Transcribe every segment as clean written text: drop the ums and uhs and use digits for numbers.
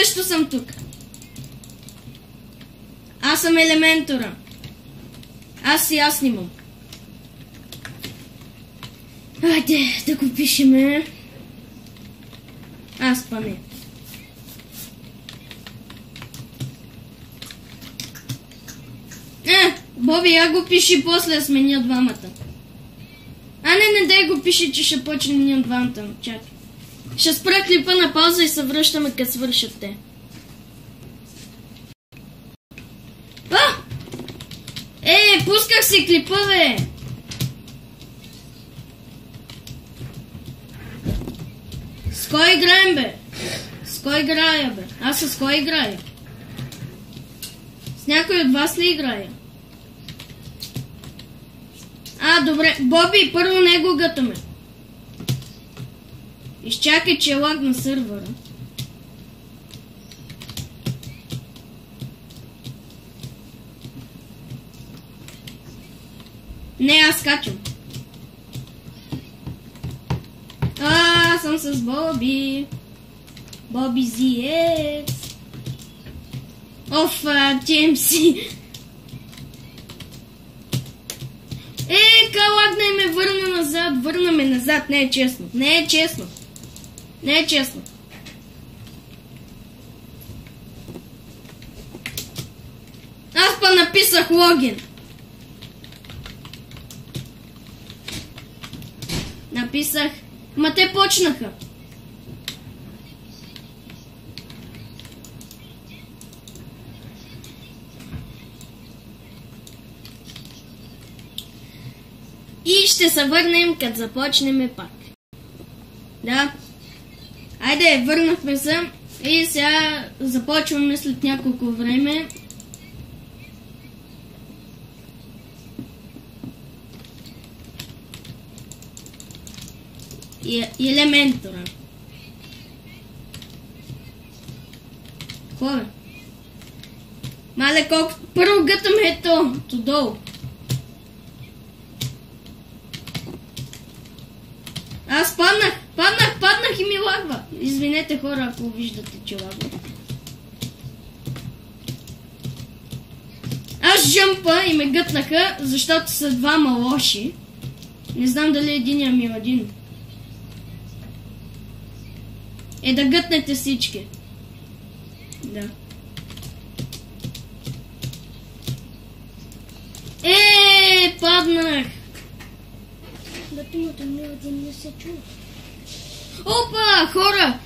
също съм тук. Аз съм елементора. Аз снимам. Айде да го пишеме. Аз па не. Боби, я го пиши после, сменя двамата. Не дай го пиши, че ще почне ние двамата. Чакай. Ще спра клипа на пауза и се връщаме, като свършат те. Пусках си клипа, бе! С кой играем, бе? С кой играя, бе? Аз с кой играя? С някой от вас ли играя? Добре. Боби, първо него гътаме. Изчакай, че е лаг на сървъра. Не, аз качвам. Съм с Боби. Боби ZX. TMC. Лагна и ме върна назад. Върна ме назад. Не е честно. Не е честно. Не е честно. Аз па написах логин. Написах. Ма те почнаха. И ще се върнем, като започнем пак. Да. Айде, върнахме се. И сега започваме след няколко време. И елементора. Какво бе? Мале, колко... Първо гътаме ето долу. Аз паднах и ми лагва. Извинете, хора, ако виждате, че лагва. Аз жъмпа и ме гътнаха, защото са двама лоши. Не знам дали единия ми е един. Да гътнете всички. Да. Паднах. Батимата ми един не се чува. Опа, хора!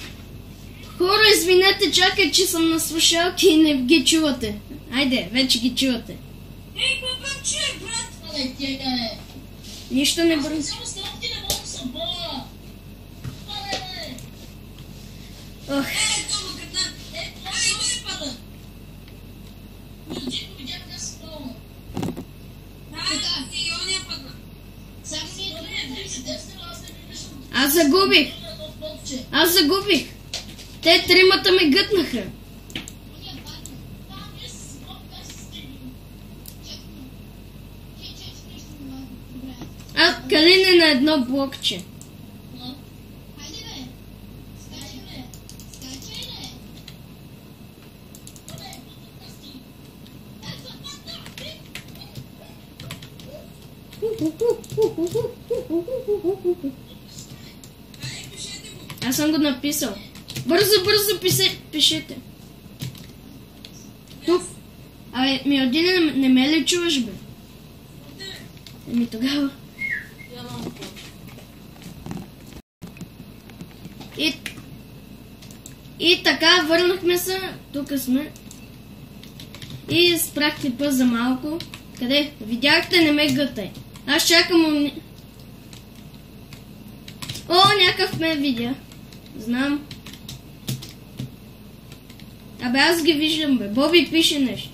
Хора, извинете, чакай, че съм на слушалки и не ги чувате. Айде, вече ги чувате. Какво чуе, брат? Нищо не бързи. Ох. Аз загубих. Те тримата ме гътнаха. Калин е на едно блокче. Аз съм го написал. Бързо пишете. Тук. Миодине, не ме ли чуваш, бе? Тогава. И така, върнахме се. Тук сме. И спрах клипа за малко. Къде? Видяхте, не ме гътай. Аз чакам... някакъв ме видя. Знам. Аз ги виждам, бе. Боби пише нещо.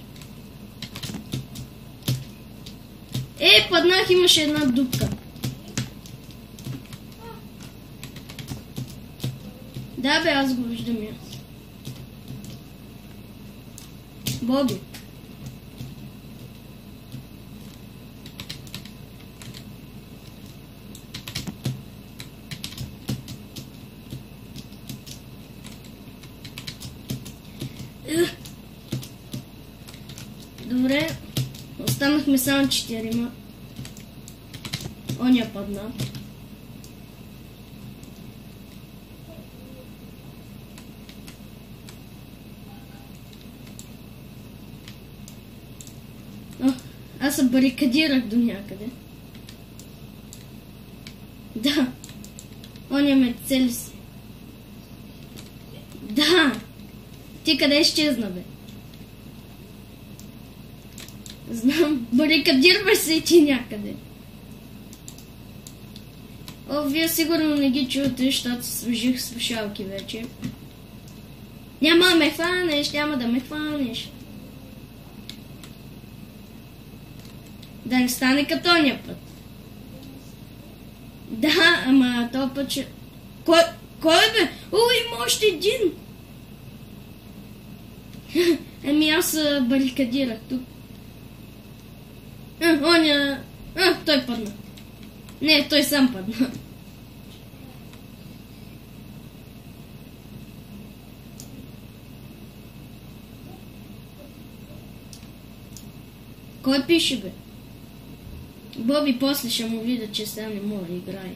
Паднах, имаше една дупка. Да, бе, аз го виждам я. Боби. Върнахме само 4. Оня падна. Аз се барикадирах до някъде. Да. Оня ме цели си. Да. Ти къде изчезна, бе? Знам. Барикадирваш се и ти някъде. Вие сигурно не ги чувате, защото свежих слушалки вече. Няма да ме хванеш, няма да ме хванеш. Да не стане като оня път. Да, ама този път ще... Кой бе? Има още един! Еми аз барикадирах тук. Оня... той падна. Не, той сам падна. Кой пише, бе? Боби после ще му видя, че сега не мога да играе.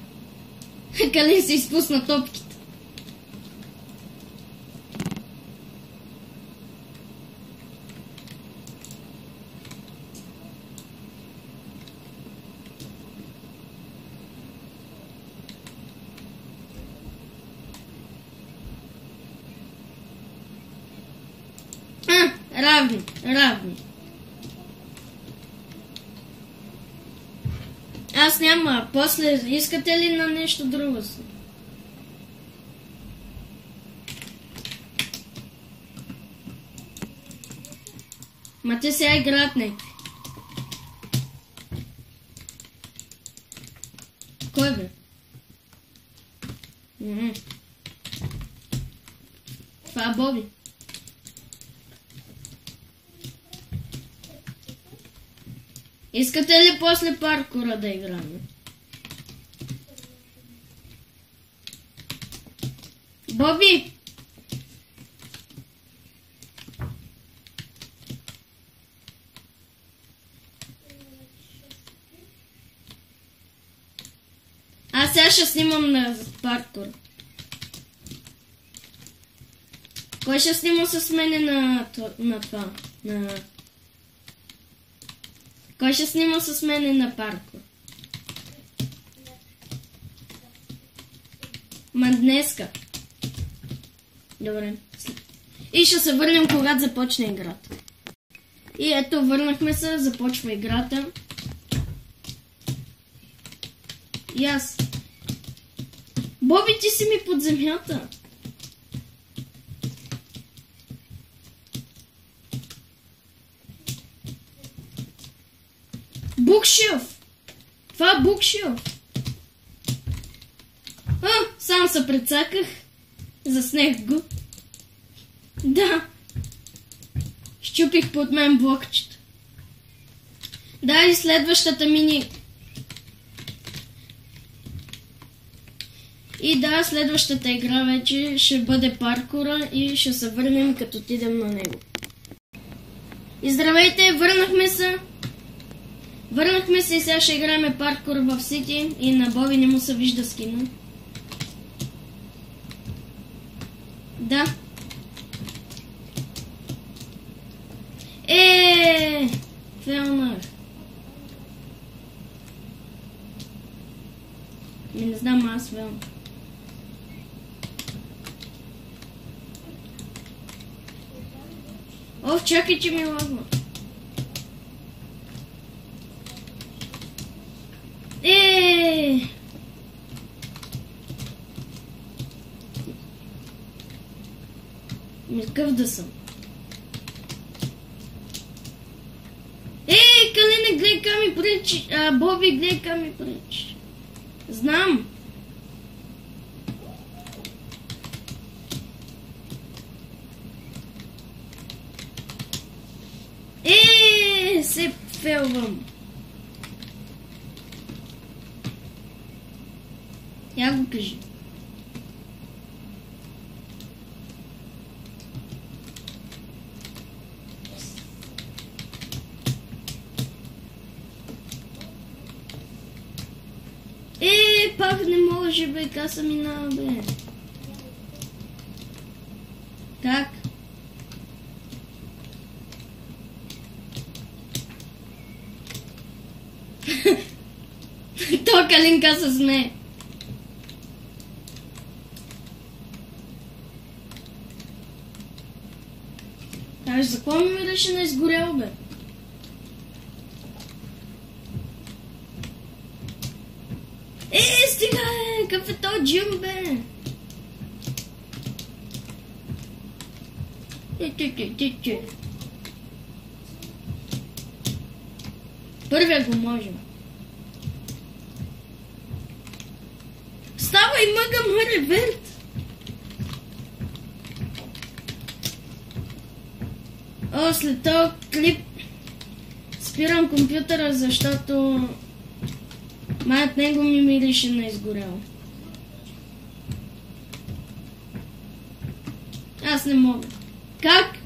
Къде се изпусна топките? Равни. Аз няма. После искате ли на нещо друго си? Ма те сега играят някакви. Кой бе? Това е Боби. Искате ли после паркура да играме? Боби! Аз сега ще снимам на паркур. Кой ще снима с мене на това? Кой ще снима с мене на паркур? Ма днеска. Добре. И ще се върнем, когато започне играта. И ето, върнахме се, започва играта. И аз. Боби, ти си ми под земята. Букшилф! Това е букшилф. Сам се прецаках. Заснех го. Да. Щупих под мен блокчета. Да, и следващата мини... И да, следващата игра вече ще бъде паркура и ще се върнем, като отидем на него. И здравейте, върнахме се. Върнахме се и сега ще играем паркур в Сити и на Боби не му се вижда скина. Да. Фелнах. Не знам, аз фелнах. Чакай, че ми лагва. Какъв да съм? Калина, гледай ка ми пречи. Боби, гледай ка ми пречи. Знам. Се фелвам. Я го кажи. може бе, каса минава бе. Как? То Калинка се смее. Аж за кого ми реши на изгорял бе? Стига е! Какъв е то джим бе? Първия го можем. Ставай, мъгам, ревент! След този клип спирам компютъра, защото маят него ми мирише на изгоряло. Аз не мога. Как?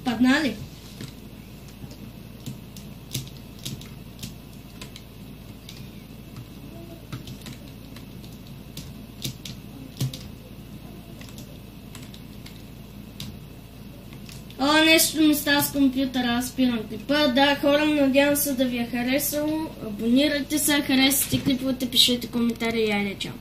Паднали? Нещо ми става с компютъра, аз спирам клипа. Да, хора, надявам се да ви е харесало. Абонирайте се, харесайте клиповете, пишете коментари и айде, чао.